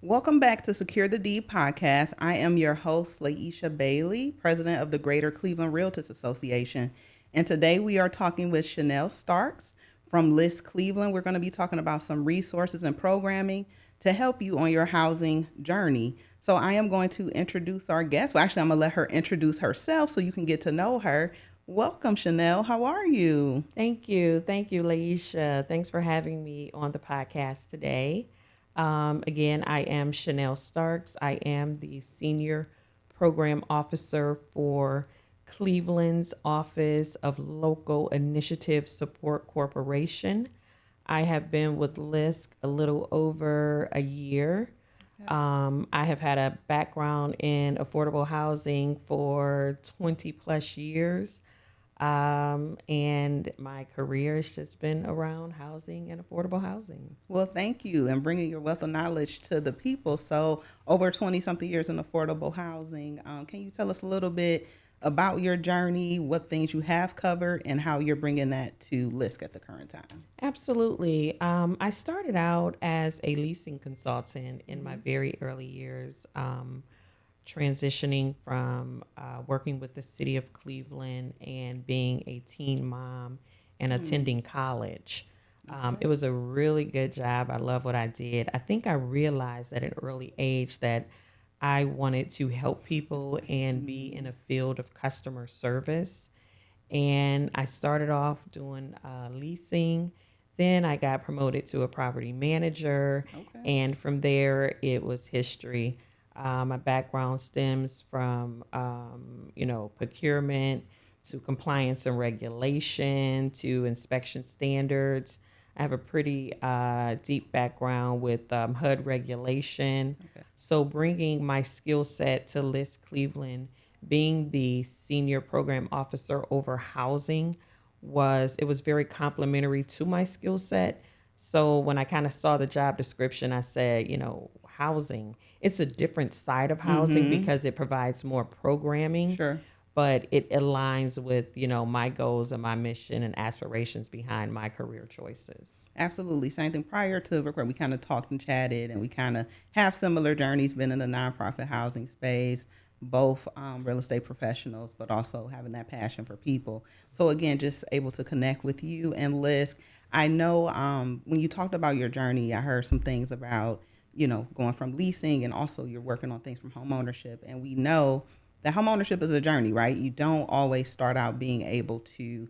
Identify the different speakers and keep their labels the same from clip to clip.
Speaker 1: Welcome back to Secure the Deed podcast. I am your host, Laisha Bailey, president of the Greater Cleveland Realtors Association. And today we are talking with Chanel Starks from LISC Cleveland. We're going to be talking about some resources and programming to help you on your housing journey. So I am going to introduce our guest. Well, actually, I'm going to let her introduce herself so you can get to know her. Welcome, Chanel. How are you?
Speaker 2: Thank you. Thank you, Laisha. Thanks for having me on the podcast today. Again, I am Chanel Starks. I am the Senior Program Officer for Cleveland's Office of Local Initiative Support Corporation. I have been with LISC a little over a year. I have had a background in affordable housing for 20 plus years. And my career has just been around housing and affordable housing.
Speaker 1: Well, thank you, and bringing your wealth of knowledge to the people. So, over 20 something years in affordable housing. Can you tell us a little bit about your journey, what things you have covered, and how you're bringing that to LISC at the current time?
Speaker 2: Absolutely. I started out as a leasing consultant in my very early years, transitioning from working with the city of Cleveland and being a teen mom and attending college. It was a really good job. I love what I did. I think I realized at an early age that I wanted to help people and be in a field of customer service. And I started off doing leasing. Then I got promoted to a property manager.
Speaker 1: Okay.
Speaker 2: And from there, it was history. My background stems from, procurement to compliance and regulation to inspection standards. I have a pretty deep background with HUD regulation.
Speaker 1: Okay.
Speaker 2: So bringing my skill set to LISC Cleveland, being the senior program officer over housing, it was very complimentary to my skill set. So when I kind of saw the job description, I said, housing, it's a different side of housing because it provides more programming.
Speaker 1: Sure.
Speaker 2: But it aligns with, my goals and my mission and aspirations behind my career choices.
Speaker 1: Absolutely. Same thing. Prior to record, we kind of talked and chatted, and we kind of have similar journeys, been in the nonprofit housing space, both real estate professionals, but also having that passion for people. So again, just able to connect with you and LISC. I know when you talked about your journey, I heard some things about, going from leasing, and also you're working on things from homeownership. And we know that homeownership is a journey, right? You don't always start out being able to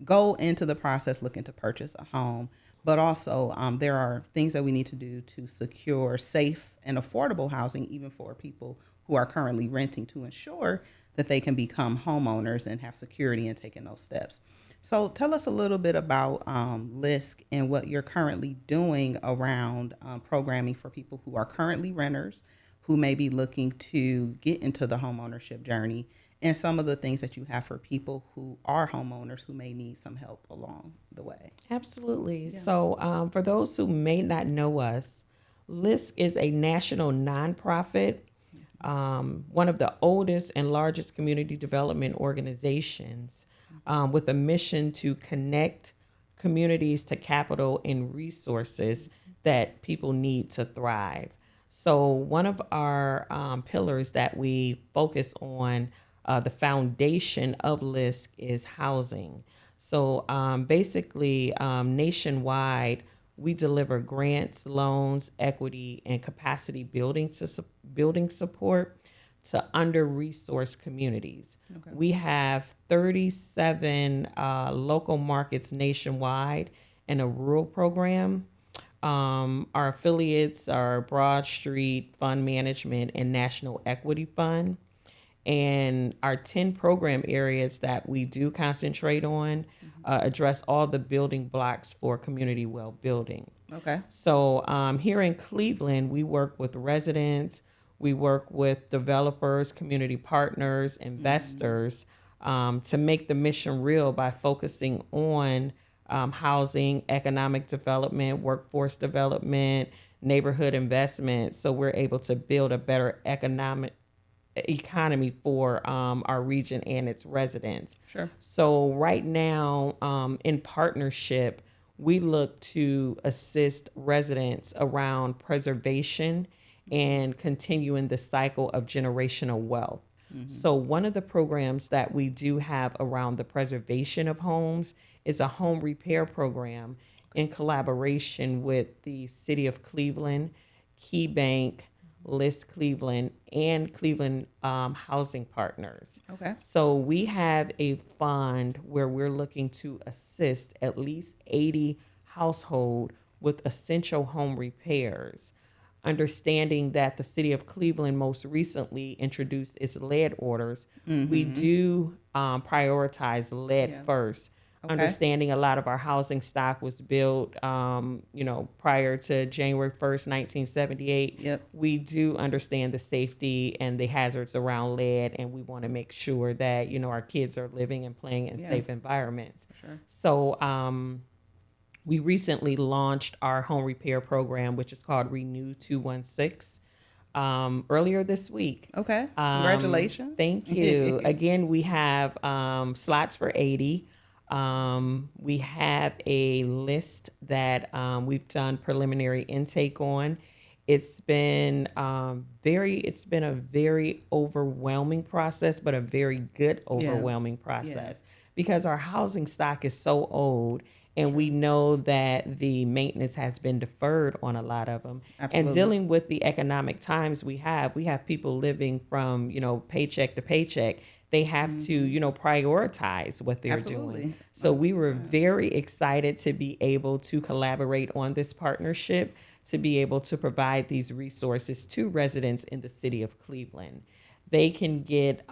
Speaker 1: go into the process looking to purchase a home, but also there are things that we need to do to secure safe and affordable housing, even for people who are currently renting, to ensure that they can become homeowners and have security in taking those steps. So tell us a little bit about LISC and what you're currently doing around programming for people who are currently renters, who may be looking to get into the homeownership journey, and some of the things that you have for people who are homeowners who may need some help along the way.
Speaker 2: Absolutely. Yeah. So for those who may not know us, LISC is a national nonprofit, one of the oldest and largest community development organizations with a mission to connect communities to capital and resources that people need to thrive. So one of our pillars that we focus on, the foundation of LISC, is housing. So basically, nationwide, we deliver grants, loans, equity, and capacity building support to under-resourced communities. Okay. We have 37 local markets nationwide and a rural program. Our affiliates are Broad Street Fund Management and National Equity Fund. And our 10 program areas that we do concentrate on address all the building blocks for community well building.
Speaker 1: Okay.
Speaker 2: So here in Cleveland, we work with residents, we work with developers, community partners, investors to make the mission real by focusing on housing, economic development, workforce development, neighborhood investment. So we're able to build a better economy for our region and its residents.
Speaker 1: Sure.
Speaker 2: So right now, in partnership, we look to assist residents around preservation and continuing the cycle of generational wealth. So one of the programs that we do have around the preservation of homes is a home repair program in collaboration with the City of Cleveland, Key Bank, LISC Cleveland, and Cleveland Housing Partners.
Speaker 1: Okay.
Speaker 2: So we have a fund where we're looking to assist at least 80 households with essential home repairs, understanding that the City of Cleveland most recently introduced its lead orders. We do prioritize lead first.
Speaker 1: Okay.
Speaker 2: Understanding a lot of our housing stock was built, prior to January 1st, 1978.
Speaker 1: Yep.
Speaker 2: We do understand the safety and the hazards around lead, and we want to make sure that, our kids are living and playing in safe environments.
Speaker 1: Sure.
Speaker 2: So, we recently launched our home repair program, which is called Renew 216, earlier this week.
Speaker 1: Okay. Congratulations.
Speaker 2: Thank you. Again, we have slots for 80. We have a list that we've done preliminary intake on. It's been a very overwhelming process, but a very good overwhelming process because our housing stock is so old. And we know that the maintenance has been deferred on a lot of them.
Speaker 1: Absolutely.
Speaker 2: And dealing with the economic times we have people living from, paycheck to paycheck. They have to, prioritize what they're doing. So we were very excited to be able to collaborate on this partnership, to be able to provide these resources to residents in the City of Cleveland. They can get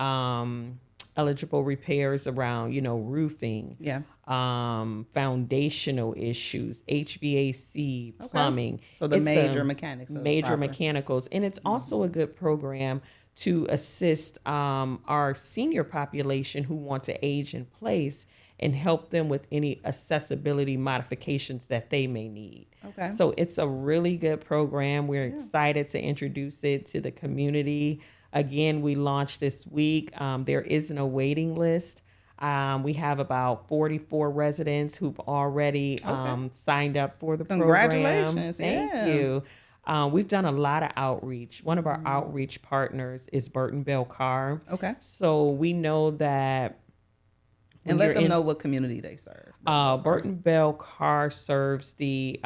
Speaker 2: eligible repairs around, roofing, foundational issues, HVAC, plumbing.
Speaker 1: So the major mechanics.
Speaker 2: Major mechanicals. And it's also a good program to assist our senior population who want to age in place and help them with any accessibility modifications that they may need.
Speaker 1: Okay.
Speaker 2: So it's a really good program. We're excited to introduce it to the community. Again, we launched this week. There is no waiting list. We have about 44 residents who've already signed up for the program.
Speaker 1: Congratulations.
Speaker 2: Thank you. We've done a lot of outreach. One of our outreach partners is Burton Bell Carr.
Speaker 1: Okay.
Speaker 2: So we know that.
Speaker 1: And let them know what community they serve.
Speaker 2: Burton Bell Carr serves the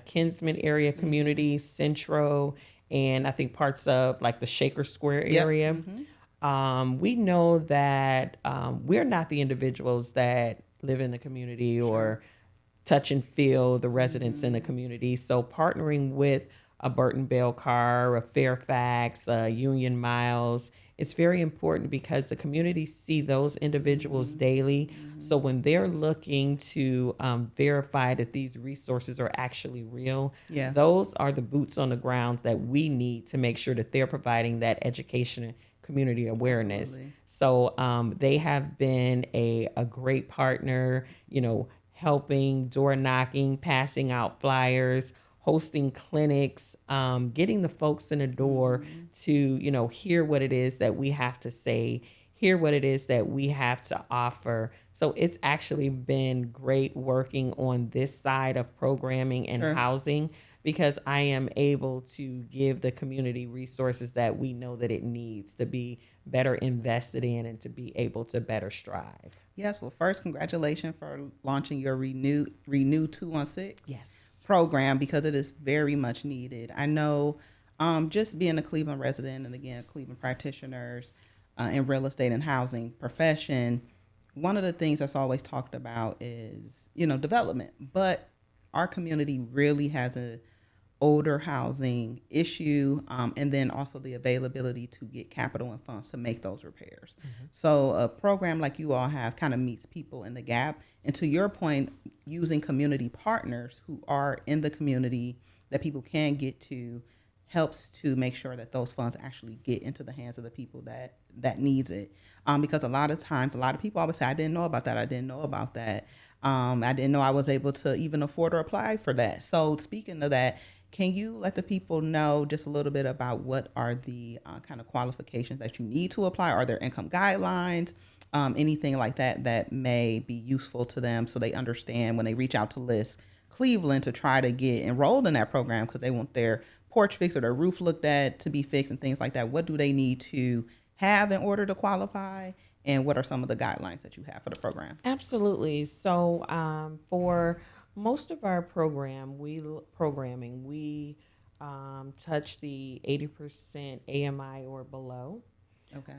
Speaker 2: Kinsman area community, Centro, and I think parts of like the Shaker Square area. We know that we're not the individuals that live in the community or touch and feel the residents in the community. So partnering with a Burton Bell Carr, a Fairfax, a Union Miles, it's very important because the community see those individuals daily. So when they're looking to verify that these resources are actually real, those are the boots on the ground that we need to make sure that they're providing that education and community awareness.
Speaker 1: Absolutely.
Speaker 2: So they have been a great partner, helping, door knocking, passing out flyers, hosting clinics, getting the folks in the door to, hear what it is that we have to say, hear what it is that we have to offer. So it's actually been great working on this side of programming and housing because I am able to give the community resources that we know that it needs to be better invested in and to be able to better strive.
Speaker 1: Yes. Well, first, congratulations for launching your Renew 216.
Speaker 2: Yes.
Speaker 1: Program because it is very much needed. I know just being a Cleveland resident and again, Cleveland practitioners in real estate and housing profession, one of the things that's always talked about is, development, but our community really has a older housing issue and then also the availability to get capital and funds to make those repairs. So a program like you all have kind of meets people in the gap. And to your point, using community partners who are in the community that people can get to helps to make sure that those funds actually get into the hands of the people that needs it. Because a lot of times, a lot of people always say, I didn't know about that. I didn't know about that. I didn't know I was able to even afford or apply for that. So speaking of that, can you let the people know just a little bit about what are the kind of qualifications that you need to apply? Are there income guidelines? Anything like that may be useful to them so they understand when they reach out to LISC Cleveland to try to get enrolled in that program because they want their porch fixed or their roof looked at to be fixed and things like that, what do they need to have in order to qualify? And what are some of the guidelines that you have for the program?
Speaker 2: Absolutely. So for most of our programming, we touch the 80% AMI or below.
Speaker 1: Okay.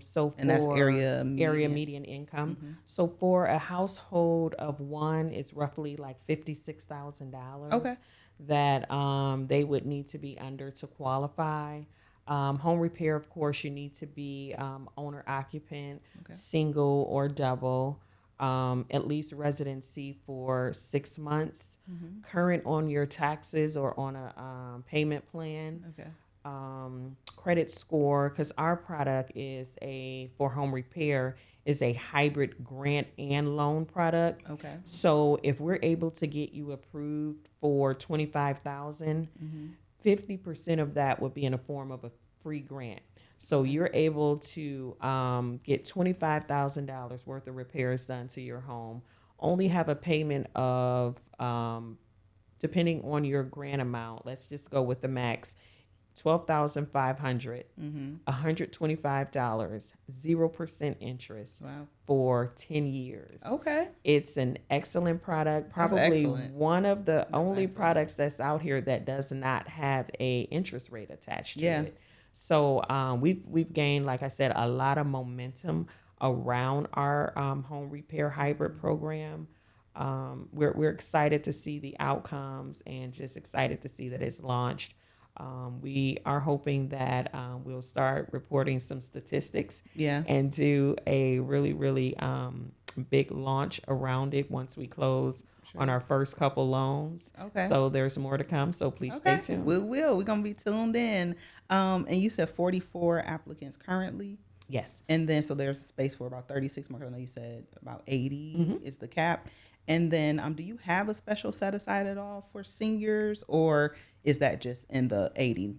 Speaker 2: So
Speaker 1: And that's
Speaker 2: for
Speaker 1: area median.
Speaker 2: median income. So for a household of one, it's roughly like $56,000
Speaker 1: Okay.
Speaker 2: that they would need to be under to qualify. Home repair, of course, you need to be owner occupant,
Speaker 1: Okay.
Speaker 2: single or double, at least residency for 6 months, current on your taxes or on a payment plan,
Speaker 1: Okay.
Speaker 2: credit score, because our product is for home repair is a hybrid grant and loan product.
Speaker 1: Okay.
Speaker 2: So if we're able to get you approved for 25,000, 50% of that would be in the form of a free grant. So you're able to get $25,000 worth of repairs done to your home, only have a payment of, depending on your grant amount, let's just go with the max, $12,500, $125, 0% interest
Speaker 1: Wow.
Speaker 2: for 10 years.
Speaker 1: Okay.
Speaker 2: It's an excellent product,
Speaker 1: That's
Speaker 2: probably
Speaker 1: excellent.
Speaker 2: one of the only
Speaker 1: excellent.
Speaker 2: products that's out here that does not have a interest rate attached to
Speaker 1: Yeah.
Speaker 2: it. So we've gained, like I said, a lot of momentum around our home repair hybrid program. We're excited to see the outcomes and just excited to see that it's launched. We are hoping that we'll start reporting some statistics
Speaker 1: Yeah.
Speaker 2: and do a really, really big launch around it once we close on our first couple loans.
Speaker 1: Okay.
Speaker 2: So there's more to come. So please stay tuned.
Speaker 1: We will. We're going to be tuned in. And you said 44 applicants currently.
Speaker 2: Yes.
Speaker 1: And then, so there's a space for about 36 more. I know you said about 80 is the cap. And then, do you have a special set aside at all for seniors, or is that just in the 80,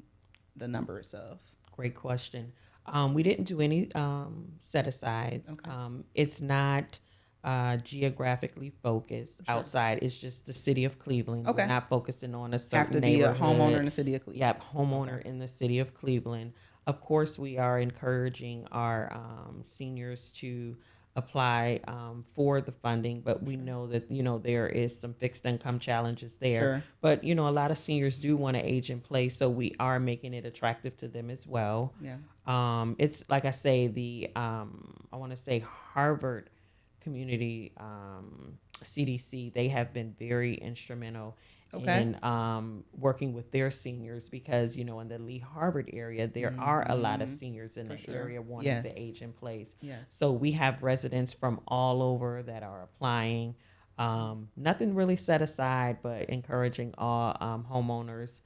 Speaker 1: the number itself?
Speaker 2: Great question. We didn't do any set asides.
Speaker 1: Okay.
Speaker 2: It's not geographically focused outside. It's just the city of Cleveland.
Speaker 1: Okay.
Speaker 2: We're not focusing on a
Speaker 1: Have
Speaker 2: certain
Speaker 1: to be a
Speaker 2: neighborhood.
Speaker 1: homeowner in the city of Cleveland.
Speaker 2: Yep, homeowner in the city of Cleveland. Of course, we are encouraging our seniors to apply for the funding, but we know that, there is some fixed income challenges there.
Speaker 1: Sure.
Speaker 2: But, a lot of seniors do want to age in place, so we are making it attractive to them as well.
Speaker 1: Yeah.
Speaker 2: It's like I say, I want to say Harvard Community CDC, they have been very instrumental in working with their seniors because, in the Lee Harvard area, there are a lot of seniors in the area wanting to age in place.
Speaker 1: Yes.
Speaker 2: So we have residents from all over that are applying. Nothing really set aside, but encouraging all homeowners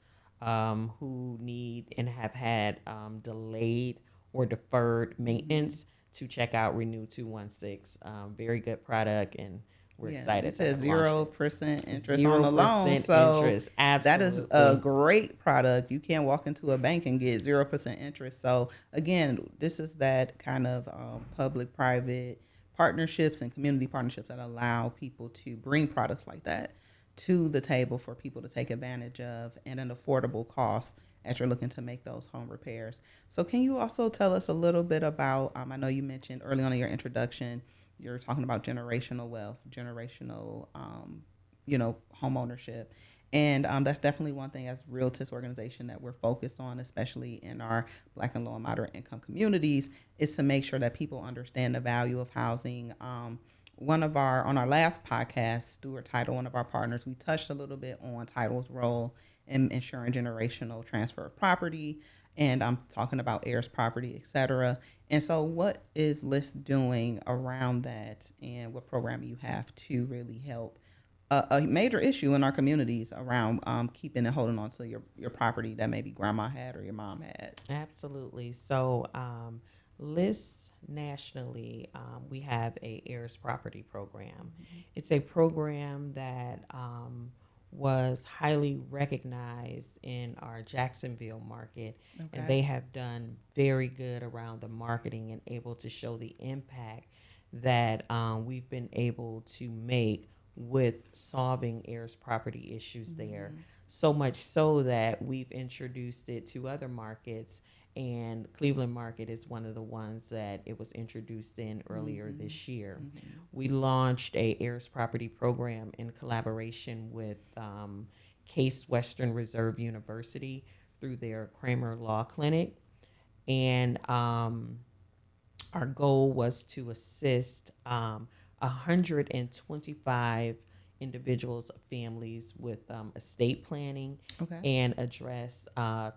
Speaker 2: who need and have had delayed or deferred maintenance to check out Renew 216. Very good product, and we're excited.
Speaker 1: It says
Speaker 2: to have launched
Speaker 1: 0% interest on the loan.
Speaker 2: 0%
Speaker 1: So
Speaker 2: interest. Absolutely.
Speaker 1: that is a great product. You can't walk into a bank and get 0% interest. So again, this is that kind of public-private partnerships and community partnerships that allow people to bring products like that to the table for people to take advantage of at an affordable cost as you're looking to make those home repairs. So can you also tell us a little bit about, I know you mentioned early on in your introduction, you're talking about generational wealth, generational, home ownership. And that's definitely one thing as Realtist organization that we're focused on, especially in our Black and low and moderate income communities, is to make sure that people understand the value of housing. On our last podcast, Stuart Title, one of our partners, we touched a little bit on Title's role in ensuring generational transfer of property. And I'm talking about heirs property, et cetera. And so what is LISC doing around that, and what program you have to really help a major issue in our communities around keeping and holding on to your property that maybe grandma had or your mom had?
Speaker 2: Absolutely. So LISC nationally, we have a heirs property program. It's a program that was highly recognized in our Jacksonville market, and they have done very good around the marketing and able to show the impact that we've been able to make with solving heirs property issues there. so much so that we've introduced it to other markets. And Cleveland market is one of the ones that it was introduced in earlier this year. We launched a heirs property program in collaboration with Case Western Reserve University through their Kramer Law Clinic. And our goal was to assist 125 individuals, families with estate planning,
Speaker 1: Okay.
Speaker 2: and address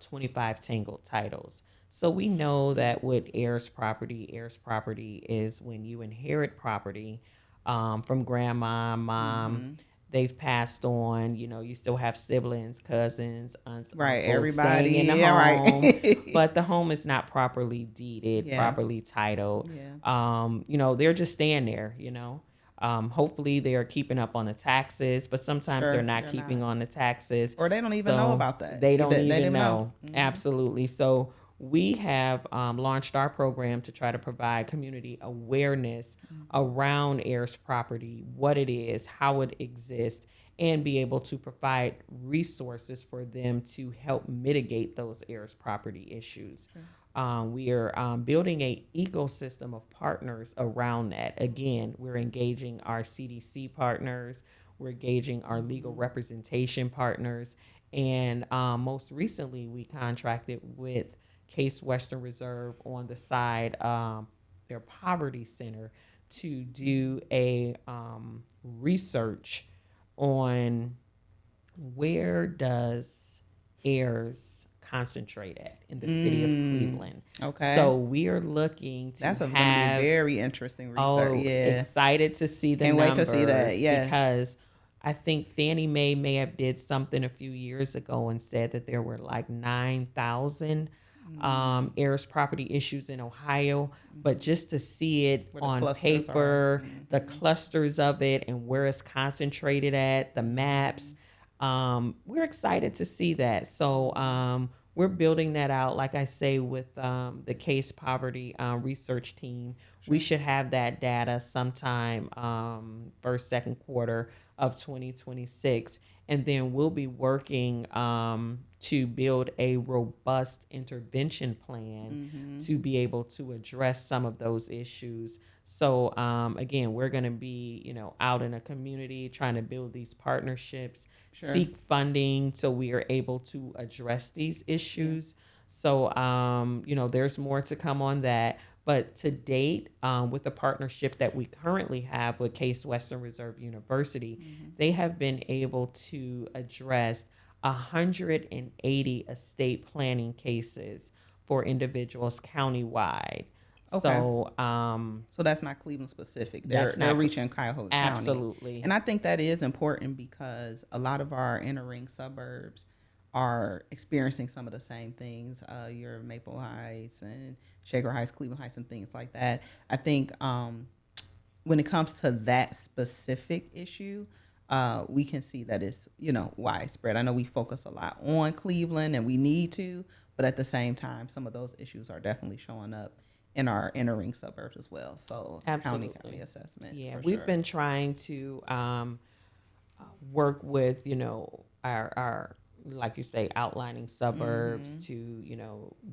Speaker 2: 25 tangled titles. So we know that with heirs property is when you inherit property from grandma, mom, they've passed on, you still have siblings, cousins, aunts,
Speaker 1: Right.
Speaker 2: uncles
Speaker 1: Everybody.
Speaker 2: staying in the
Speaker 1: Yeah.
Speaker 2: home,
Speaker 1: Right.
Speaker 2: but the home is not properly deeded,
Speaker 1: Yeah.
Speaker 2: properly titled.
Speaker 1: Yeah.
Speaker 2: They're just staying there, hopefully they're keeping up on the taxes, but sometimes
Speaker 1: Sure.
Speaker 2: they're not keeping on the taxes.
Speaker 1: Or they don't even know about that.
Speaker 2: They don't
Speaker 1: They
Speaker 2: even
Speaker 1: didn't
Speaker 2: know.
Speaker 1: know.
Speaker 2: Absolutely. So we have launched our program to try to provide community awareness around heirs property, what it is, how it exists, and be able to provide resources for them to help mitigate those heirs property issues.
Speaker 1: Sure.
Speaker 2: We are building a ecosystem of partners around that. Again, we're engaging our CDC partners, we're engaging our legal representation partners, and most recently we contracted with Case Western Reserve on the side, their poverty center, to do a research on where does heirs concentrate at in the city of Cleveland.
Speaker 1: Okay.
Speaker 2: So we are looking to
Speaker 1: That's going to
Speaker 2: have
Speaker 1: be very interesting research.
Speaker 2: excited to see the
Speaker 1: Can't
Speaker 2: numbers.
Speaker 1: wait to see that. Yes.
Speaker 2: Because I think Fannie Mae may have did something a few years ago and said that there were like 9,000 heirs property issues in Ohio, but just to see it on paper, the clusters of it and where it's concentrated at, the maps, we're excited to see that. So we're building that out, like I say, with the Case Poverty research team. Sure. We should have that data sometime first, second quarter of 2026. And then we'll be working to build a robust intervention plan to be able to address some of those issues. So again, we're going to be, out in a community trying to build these partnerships, sure, seek funding so we are able to address these issues. So, there's more to come on that. But to date, with the partnership that we currently have with Case Western Reserve University, they have been able to address 180 estate planning cases for individuals countywide. Okay.
Speaker 1: So that's not Cleveland specific. They're reaching Cuyahoga County.
Speaker 2: Absolutely.
Speaker 1: And I think that is important because a lot of our inner ring suburbs are experiencing some of the same things. Your Maple Heights and Shaker Heights, Cleveland Heights, and things like that. I think when it comes to that specific issue, we can see that it's widespread. I know we focus a lot on Cleveland, and we need to, but at the same time, some of those issues are definitely showing up in our inner ring suburbs as well. So county assessment.
Speaker 2: Yeah, we've been trying to work with our like you say, outlining suburbs to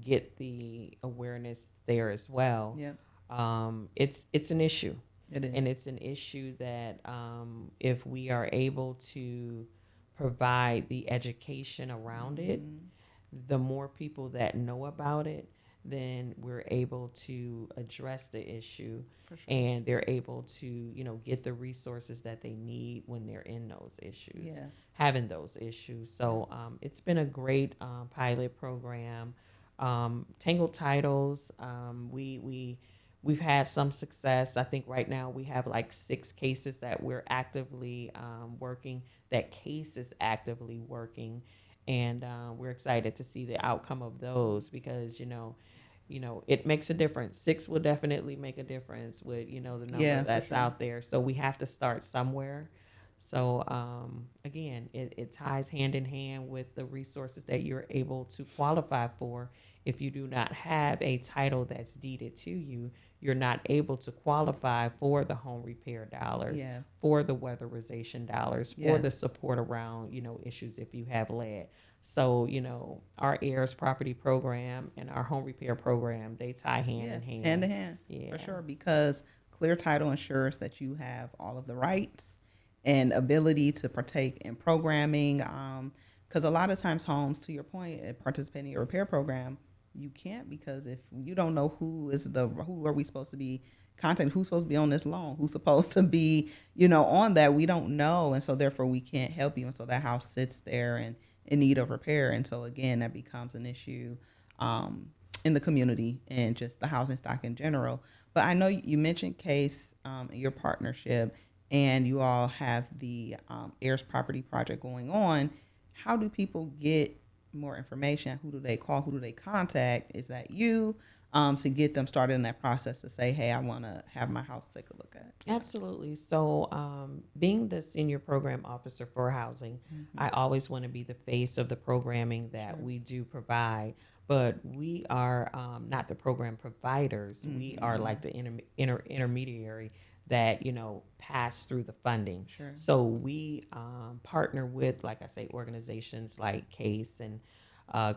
Speaker 2: get the awareness there as well. Yeah, it's an issue. It is, and it's an issue that if we are able to provide the education around it, the more people that know about it, then we're able to address the issue. For sure. And they're able to, get the resources that they need when they're in those issues, having those issues. So it's been a great pilot program. Tangled titles, we've had some success. I think right now we have like 6 cases that we're actively working. That case is actively working. And we're excited to see the outcome of those because, it makes a difference. 6 will definitely make a difference with, the number that's out there. So we have to start somewhere. So again, it ties hand in hand with the resources that you're able to qualify for. If you do not have a title that's deeded to you, you're not able to qualify for the home repair dollars,
Speaker 1: Yeah.
Speaker 2: for the weatherization dollars, for the
Speaker 1: Yes.
Speaker 2: support around, issues if you have lead. So, our heirs property program and our home repair program, they tie hand in hand.
Speaker 1: Hand in hand,
Speaker 2: Yeah.
Speaker 1: for sure, because clear title ensures that you have all of the rights and ability to partake in programming. Because a lot of times homes, to your point, participating in your repair program, you can't, because if you don't know who are we supposed to be contacting, who's supposed to be on this loan, who's supposed to be, on that, we don't know. And so therefore we can't help you. And so that house sits there and in need of repair. And so again, that becomes an issue in the community and just the housing stock in general. But I know you mentioned Case, your partnership, and you all have the heirs property project going on. How do people get more information? Who do they call? Who do they contact? Is that you, to get them started in that process to say, hey, I want to have my house take a look at?
Speaker 2: Absolutely. So, being the senior program officer for housing, I always want to be the face of the programming that we do provide. But we are not the program providers. We are like the intermediary that pass through the funding.
Speaker 1: Sure.
Speaker 2: So we partner with, like I say, organizations like Case and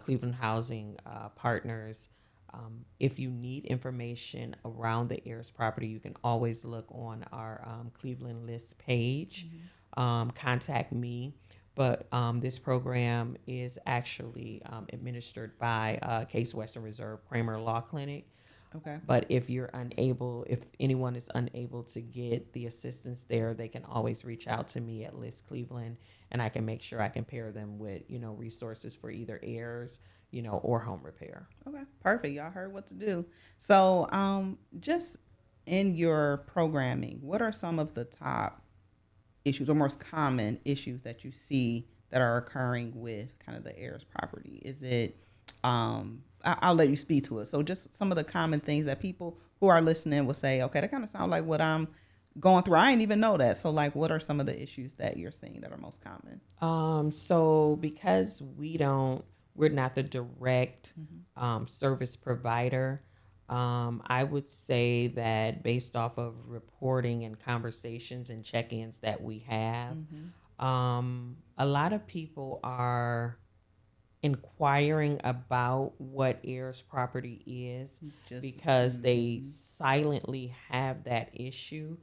Speaker 2: Cleveland Housing Partners. If you need information around the heirs property, you can always look on our Cleveland LISC page. Contact me. But this program is actually administered by Case Western Reserve Kramer Law Clinic.
Speaker 1: Okay.
Speaker 2: But if anyone is unable to get the assistance there, they can always reach out to me at LISC Cleveland, and I can make sure I can pair them with, resources for either heirs, or home repair.
Speaker 1: Okay, perfect. Y'all heard what to do. So, just in your programming, what are some of the top issues or most common issues that you see that are occurring with kind of the heirs property? Is it, I'll let you speak to it. So just some of the common things that people who are listening will say, okay, that kind of sounds like what I'm going through. I didn't even know that. So like, what are some of the issues that you're seeing that are most common?
Speaker 2: So because we're not the direct service provider, I would say that based off of reporting and conversations and check-ins that we have, a lot of people are inquiring about what heirs property is because they silently have that issue,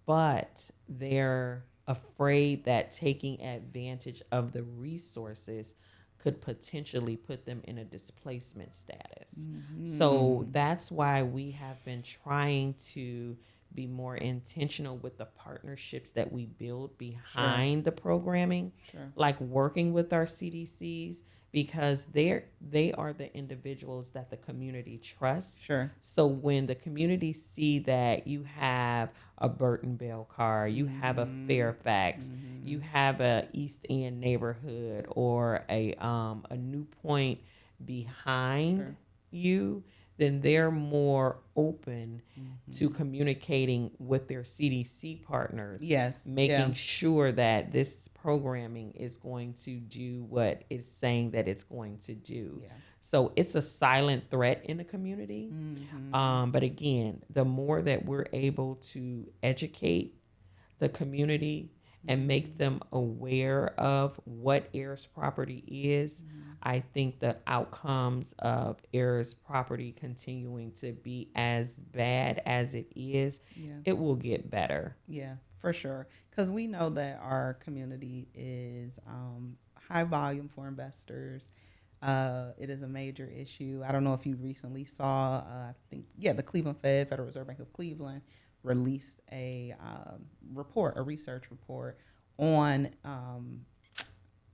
Speaker 2: but they're afraid that taking advantage of the resources could potentially put them in a displacement status. So that's why we have been trying to be more intentional with the partnerships that we build behind the programming, like working with our CDCs, because they are the individuals that the community trusts. So when the community see that you have a Burton Bell car, you have a Fairfax, you have a East End neighborhood or a New Point behind you, then they're more open to communicating with their CDC partners. Making sure that this programming is going to do what it's saying that it's going to do. So it's a silent threat in the community. But again, the more that we're able to educate the community and make them aware of what heirs property is, I think the outcomes of heirs property continuing to be as bad as it is, it will get better.
Speaker 1: Yeah, for sure. Because we know that our community is high volume for investors. It is a major issue. I don't know if you recently saw, I think, the Cleveland Federal Reserve Bank of Cleveland released a research report on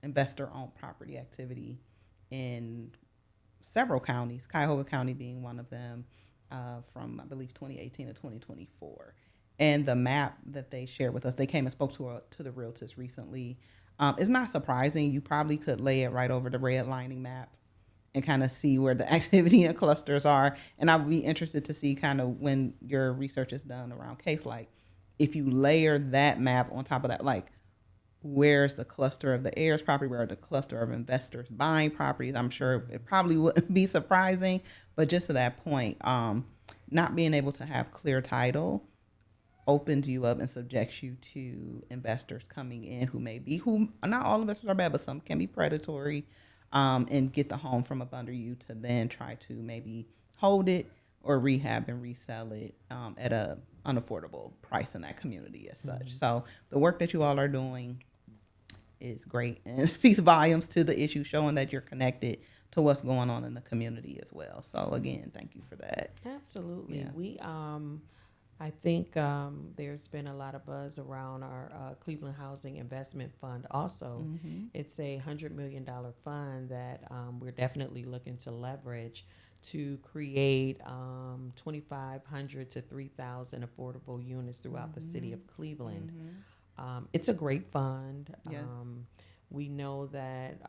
Speaker 1: investor-owned property activity in several counties, Cuyahoga County being one of them, from, I believe, 2018 to 2024. And the map that they shared with us, they came and spoke to the realtors recently. It's not surprising. You probably could lay it right over the redlining map and kind of see where the activity and clusters are. And I would be interested to see kind of when your research is done around Case, like if you layer that map on top of that, like where's the cluster of the heirs property, where are the cluster of investors buying properties. I'm sure it probably wouldn't be surprising, but just to that point, not being able to have clear title opens you up and subjects you to investors coming in who not all investors are bad, but some can be predatory, and get the home from up under you to then try to maybe hold it or rehab and resell it at a unaffordable price in that community as such. So the work that you all are doing is great, and it speaks volumes to the issue, showing that you're connected to what's going on in the community as well. So again, thank you for that.
Speaker 2: Absolutely.
Speaker 1: Yeah.
Speaker 2: We I think there's been a lot of buzz around our Cleveland Housing Investment Fund. Also, it's a $100 million fund that we're definitely looking to leverage to create 2,500 to 3,000 affordable units throughout the city of Cleveland. It's a great fund.
Speaker 1: Yes.
Speaker 2: We know that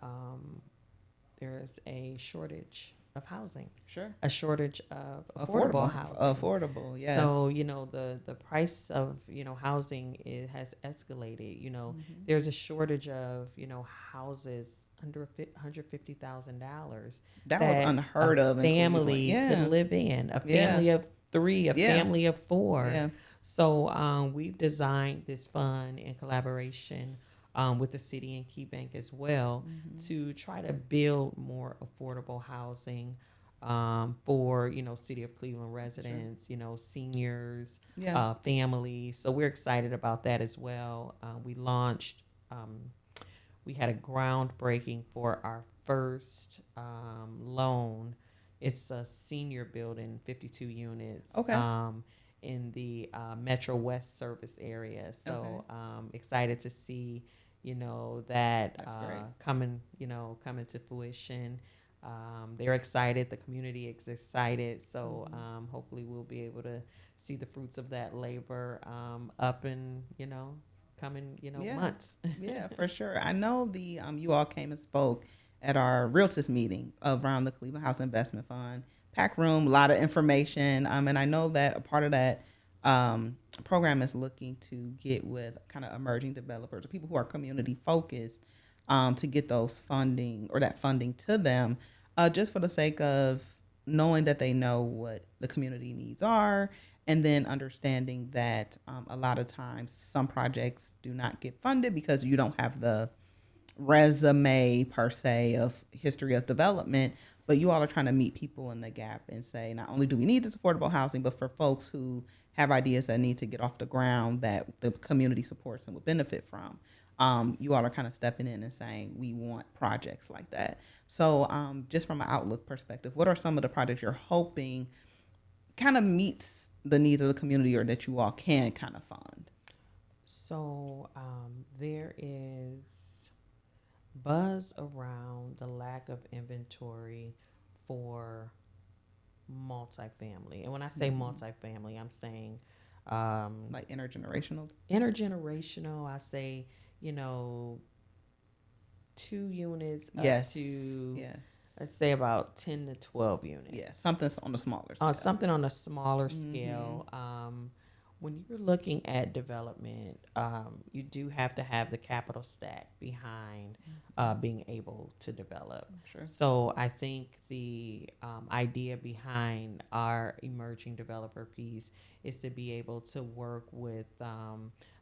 Speaker 2: there's a shortage of housing,
Speaker 1: Sure.
Speaker 2: a shortage of affordable housing.
Speaker 1: Affordable, yes.
Speaker 2: So, the price of, housing has escalated. There's a shortage of, houses under $150,000
Speaker 1: that was unheard of in
Speaker 2: family
Speaker 1: Cleveland.
Speaker 2: could live in, a
Speaker 1: Yeah.
Speaker 2: family of 3, a
Speaker 1: Yeah.
Speaker 2: family of 4.
Speaker 1: Yeah.
Speaker 2: So we've designed this fund in collaboration with the city and Key Bank as well to try to build more affordable housing for city of Cleveland residents, seniors,
Speaker 1: Yeah.
Speaker 2: families. So we're excited about that as well. We launched. We had a groundbreaking for our first loan. It's a senior building, 52 units.
Speaker 1: Okay.
Speaker 2: In the Metro West service area. So excited to see, that
Speaker 1: That's great.
Speaker 2: coming to fruition. They're excited. The community is excited. So hopefully we'll be able to see the fruits of that labor up and, coming,
Speaker 1: Yeah.
Speaker 2: months.
Speaker 1: Yeah, for sure. I know the you all came and spoke at our realtors meeting around the Cleveland House Investment Fund. Packed room, a lot of information. And I know that a part of that program is looking to get with kind of emerging developers or people who are community focused to get those funding or that funding to them, just for the sake of knowing that they know what the community needs are, and then understanding that a lot of times some projects do not get funded because you don't have the resume per se of history of development, but you all are trying to meet people in the gap and say, not only do we need this affordable housing, but for folks who have ideas that need to get off the ground that the community supports and will benefit from, you all are kind of stepping in and saying, we want projects like that. So just from an outlook perspective, what are some of the projects you're hoping kind of meets the needs of the community or that you all can kind of fund?
Speaker 2: So there is buzz around the lack of inventory for multifamily. And when I say multifamily, I'm saying
Speaker 1: Like intergenerational?
Speaker 2: intergenerational. I say, 2 units
Speaker 1: Yes.
Speaker 2: up to,
Speaker 1: Yes.
Speaker 2: let's say, about 10 to 12 units.
Speaker 1: Yeah, something on the smaller scale.
Speaker 2: Something on a smaller scale. When you're looking at development, you do have to have the capital stack behind being able to develop.
Speaker 1: Sure.
Speaker 2: So I think the idea behind our emerging developer piece is to be able to work with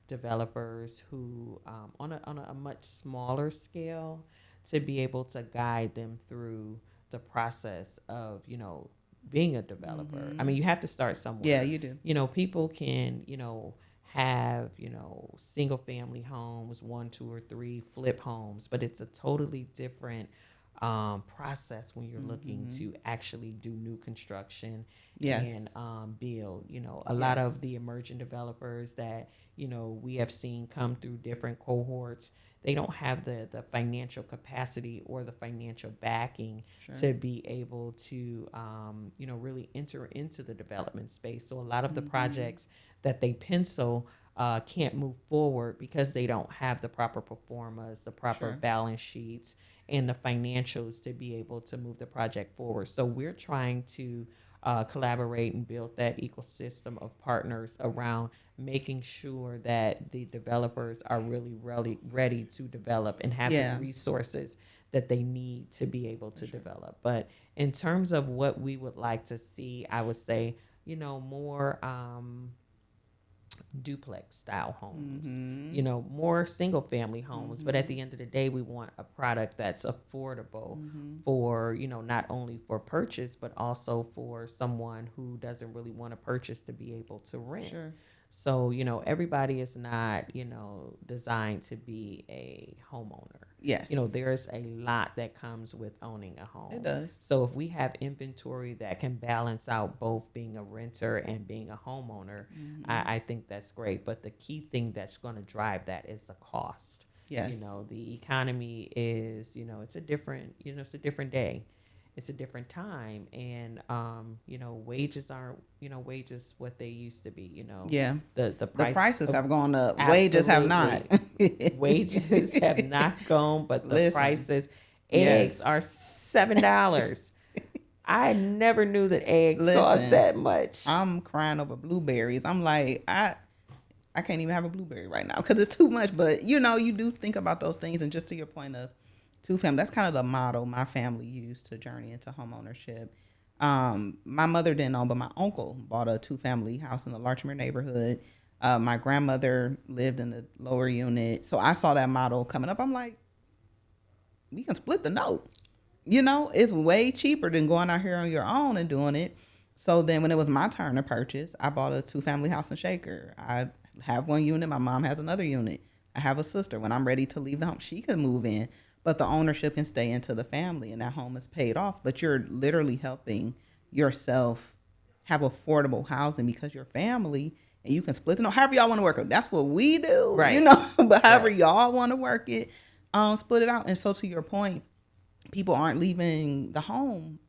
Speaker 2: developers who, on a much smaller scale, to be able to guide them through the process of, being a developer. I mean, you have to start somewhere.
Speaker 1: Yeah, you do.
Speaker 2: People can, have, single family homes, 1, 2, or 3 flip homes, but it's a totally different process when you're looking to actually do new construction
Speaker 1: Yes.
Speaker 2: and build. A lot of the emerging developers that, we have seen come through different cohorts, they don't have the financial capacity or the financial backing to be able to, really enter into the development space. So a lot of the projects that they pencil can't move forward because they don't have the proper performers, the proper balance sheets, and the financials to be able to move the project forward. So we're trying to collaborate and build that ecosystem of partners around making sure that the developers are really ready to develop and have
Speaker 1: Yeah.
Speaker 2: the resources that they need to be able to develop. But in terms of what we would like to see, I would say, more duplex style homes, more single family homes. But at the end of the day, we want a product that's affordable for, not only for purchase, but also for someone who doesn't really want to purchase to be able to rent.
Speaker 1: Sure.
Speaker 2: So, everybody is not, designed to be a homeowner.
Speaker 1: Yes.
Speaker 2: There's a lot that comes with owning a home.
Speaker 1: It does.
Speaker 2: So if we have inventory that can balance out both being a renter and being a homeowner, I think that's great. But the key thing that's going to drive that is the cost.
Speaker 1: Yes.
Speaker 2: The economy is, it's a different, it's a different day. It's a different time, and wages aren't wages what they used to be.
Speaker 1: Yeah.
Speaker 2: The
Speaker 1: prices have gone up. Wages have not.
Speaker 2: Wages have not gone, but the
Speaker 1: Listen.
Speaker 2: prices. Eggs are $7. I never knew that eggs cost that much.
Speaker 1: I'm crying over blueberries. I'm like, I can't even have a blueberry right now because it's too much. But you do think about those things, and just to your point of two family, that's kind of the model my family used to journey into homeownership. My mother didn't own, but my uncle bought a 2-family house in the Larchmere neighborhood. My grandmother lived in the lower unit. So I saw that model coming up. I'm like, we can split the note. It's way cheaper than going out here on your own and doing it. So then when it was my turn to purchase, I bought a 2-family house in Shaker. I have one unit. My mom has another unit. I have a sister. When I'm ready to leave the home, she can move in. But the ownership can stay into the family, and that home is paid off. But you're literally helping yourself have affordable housing because your family, and you can split the note. However y'all want to work it. That's what we do,
Speaker 2: right?
Speaker 1: But however y'all want to work it, split it out. And so to your point, people aren't leaving home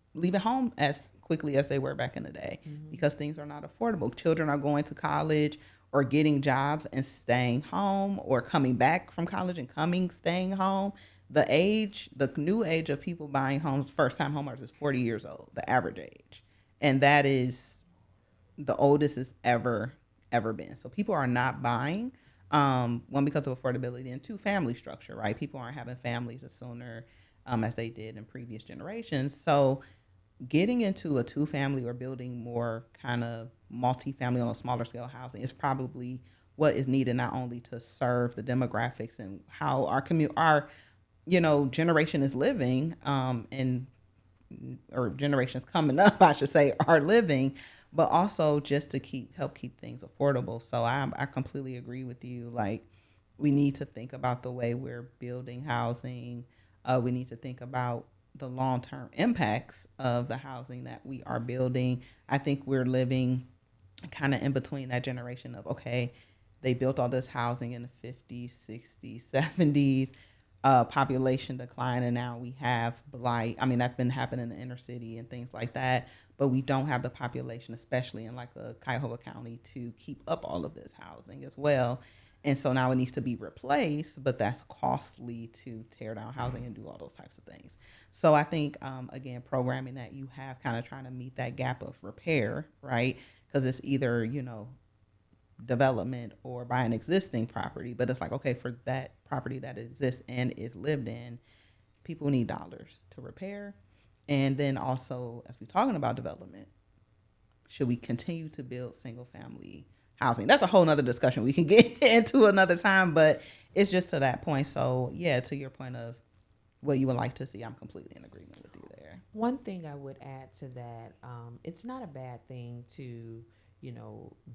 Speaker 1: as quickly as they were back in the day because things are not affordable. Children are going to college or getting jobs and staying home, or coming back from college and staying home. The new age of people buying homes, first-time homeowners, is 40 years old, the average age. And that is the oldest it's ever been. So people are not buying, one, because of affordability, and two, family structure, right? People aren't having families as sooner as they did in previous generations. So getting into a 2-family or building more kind of multi-family on a smaller scale housing is probably what is needed, not only to serve the demographics and how our generation is living, or generations coming up, I should say, are living, but also just to help keep things affordable. So I completely agree with you. Like, we need to think about the way we're building housing. We need to think about the long-term impacts of the housing that we are building. I think we're living kind of in between that generation of, okay, they built all this housing in the 50s, 60s, 70s, population decline, and now we have blight. I mean, that's been happening in the inner city and things like that, but we don't have the population, especially in like Cuyahoga County, to keep up all of this housing as well. And so now it needs to be replaced, but that's costly to tear down housing and do all those types of things. So I think, again, programming that you have, kind of trying to meet that gap of repair, right? Because it's either, development or buy an existing property, but it's like, okay, for that property that exists and is lived in, people need dollars to repair. And then also, as we're talking about development, should we continue to build single family housing? That's a whole nother discussion we can get into another time, but it's just to that point. So yeah, to your point of what you would like to see, I'm completely in agreement with you there.
Speaker 2: One thing I would add to that, it's not a bad thing to,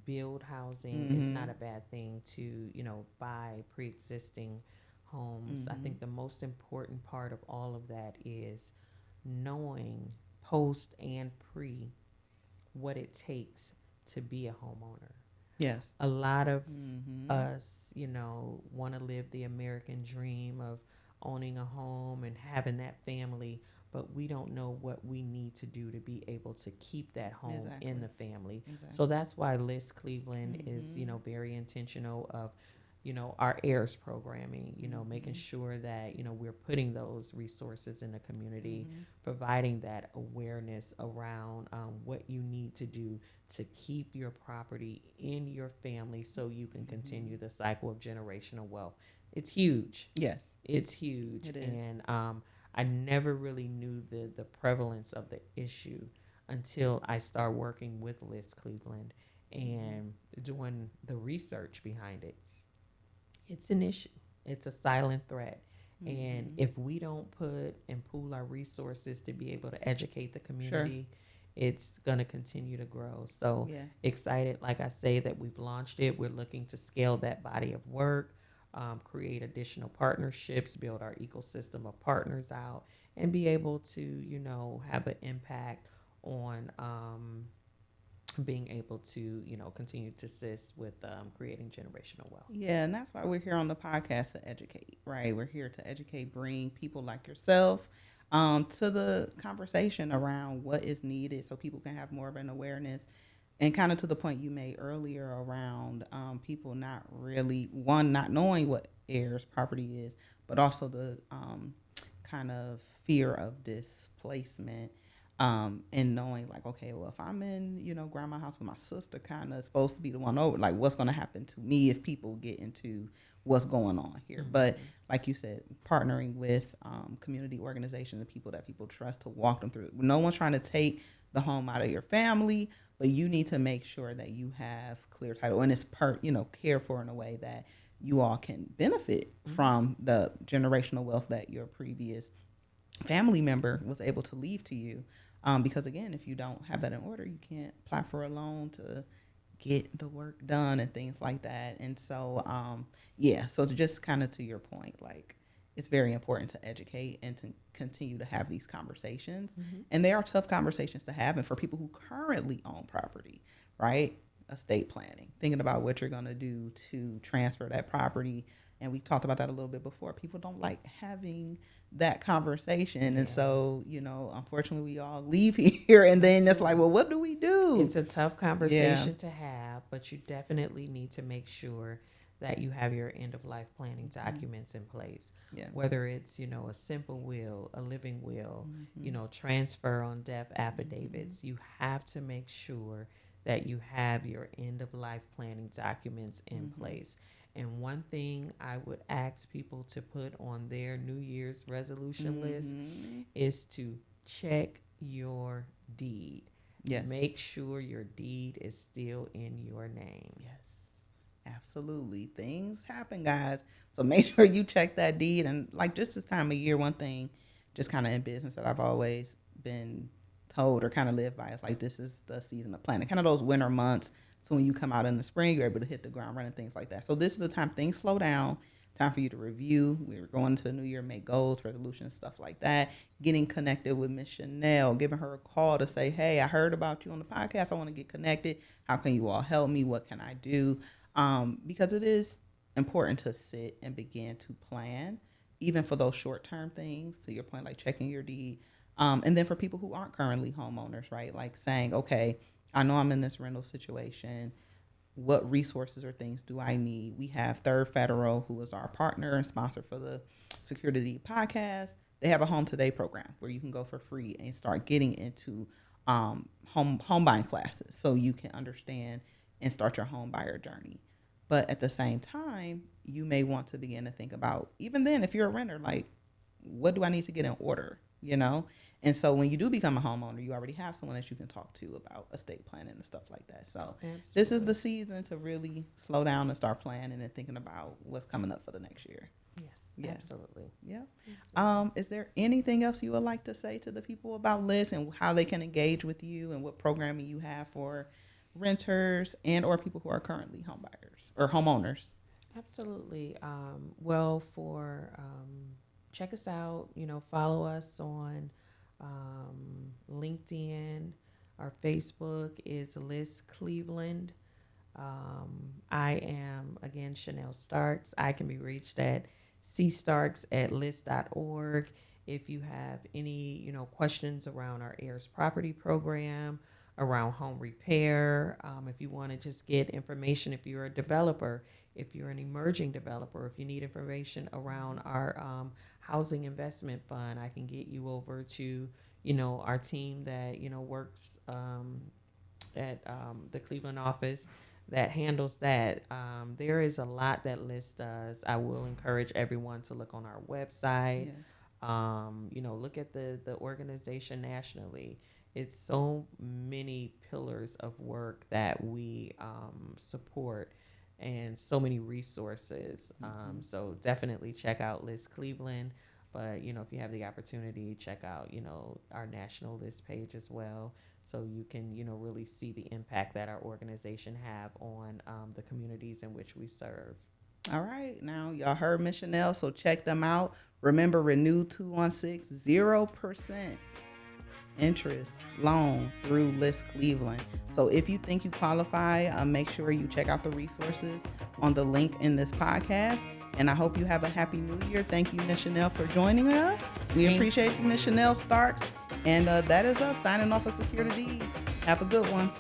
Speaker 2: build housing. It's not a bad thing to, buy pre-existing homes. I think the most important part of all of that is knowing post and pre what it takes to be a homeowner.
Speaker 1: Yes.
Speaker 2: A lot of us, want to live the American dream of owning a home and having that family, but we don't know what we need to do to be able to keep that home in the family. Exactly. So that's why LISC Cleveland is, very intentional of our heirs programming, making sure that, we're putting those resources in the community, providing that awareness around what you need to do to keep your property in your family so you can continue the cycle of generational wealth. It's huge.
Speaker 1: Yes.
Speaker 2: It's huge.
Speaker 1: It is.
Speaker 2: And I never really knew the prevalence of the issue until I started working with LISC Cleveland and doing the research behind it. It's an issue. It's a silent threat. And if we don't put and pool our resources to be able to educate the community, it's going to continue to grow. So excited, like I say, that we've launched it. We're looking to scale that body of work, create additional partnerships, build our ecosystem of partners out, and be able to, have an impact on being able to, continue to assist with creating generational wealth.
Speaker 1: Yeah, and that's why we're here on the podcast to educate, right? We're here to educate, bring people like yourself to the conversation around what is needed so people can have more of an awareness. And kind of to the point you made earlier around people not really, not knowing what heirs property is, but also the kind of fear of displacement. And knowing like, okay, well, if I'm in, grandma's house with my sister, kind of supposed to be the one over, like what's going to happen to me if people get into what's going on here. But like you said, partnering with community organizations and people that people trust to walk them through. No one's trying to take the home out of your family, but you need to make sure that you have clear title and it's cared for in a way that you all can benefit from the generational wealth that your previous family member was able to leave to you. Because again, if you don't have that in order, you can't apply for a loan to get the work done and things like that. And so, so just kind of to your point, like it's very important to educate and to continue to have these conversations. And they are tough conversations to have. And for people who currently own property, right? Estate planning, thinking about what you're going to do to transfer that property. And we talked about that a little bit before. People don't like having that conversation. And so, unfortunately we all leave here and then it's like, well, what do we do?
Speaker 2: It's a tough conversation to have, but you definitely need to make sure that you have your end of life planning documents in place. Whether it's, a simple will, a living will, transfer on death affidavits, you have to make sure that you have your end of life planning documents in place. And one thing I would ask people to put on their New Year's resolution list is to check your deed.
Speaker 1: Yes.
Speaker 2: Make sure your deed is still in your name.
Speaker 1: Yes, absolutely. Things happen, guys. So make sure you check that deed. And like just this time of year, one thing just kind of in business that I've always been told or kind of lived by is like this is the season of planning, kind of those winter months. So when you come out in the spring, you're able to hit the ground running, things like that. So this is the time things slow down, time for you to review. We're going into the new year, make goals, resolutions, stuff like that. Getting connected with Miss Chanel, giving her a call to say, hey, I heard about you on the podcast. I want to get connected. How can you all help me? What can I do? Because it is important to sit and begin to plan, even for those short-term things, to your point, like checking your deed. And then for people who aren't currently homeowners, right? Like saying, okay, I know I'm in this rental situation. What resources or things do I need? We have Third Federal, who is our partner and sponsor for the Security Deed podcast. They have a Home Today program where you can go for free and start getting into home buying classes so you can understand and start your home buyer journey. But at the same time, you may want to begin to think about, even then, if you're a renter, like, what do I need to get in order, And so when you do become a homeowner, you already have someone that you can talk to about estate planning and stuff like that. So This is the season to really slow down and start planning and thinking about what's coming up for the next year.
Speaker 2: Yes, absolutely.
Speaker 1: Yeah. Is there anything else you would like to say to the people about LISC and how they can engage with you and what programming you have for renters and or people who are currently home buyers or homeowners?
Speaker 2: Absolutely. Check us out, follow us on LinkedIn. Our Facebook is LISC Cleveland. I am, again, Chanel Starks. I can be reached at cstarks@lisc.org. If you have any, questions around our heirs property program, around home repair. If you want to just get information, if you're a developer, if you're an emerging developer, if you need information around our housing investment fund, I can get you over to, our team that, works at the Cleveland office that handles that. There is a lot that LISC does. I will encourage everyone to look on our website.
Speaker 1: Yes.
Speaker 2: Look at the organization nationally. It's so many pillars of work that we support and so many resources. So definitely check out LISC Cleveland. But, if you have the opportunity, check out, our national LISC page as well. So you can, really see the impact that our organization have on the communities in which we serve.
Speaker 1: All right. Now, y'all heard Ms. Chanel, so check them out. Remember, Renew 216, 0% interest loan through LISC Cleveland. So if you think you qualify, make sure you check out the resources on the link in this podcast. And I hope you have a happy new year. Thank you, Ms. Chanel, for joining us. We appreciate you, Ms. Chanel Starks. And that is us signing off of Secure the Deed. Have a good one.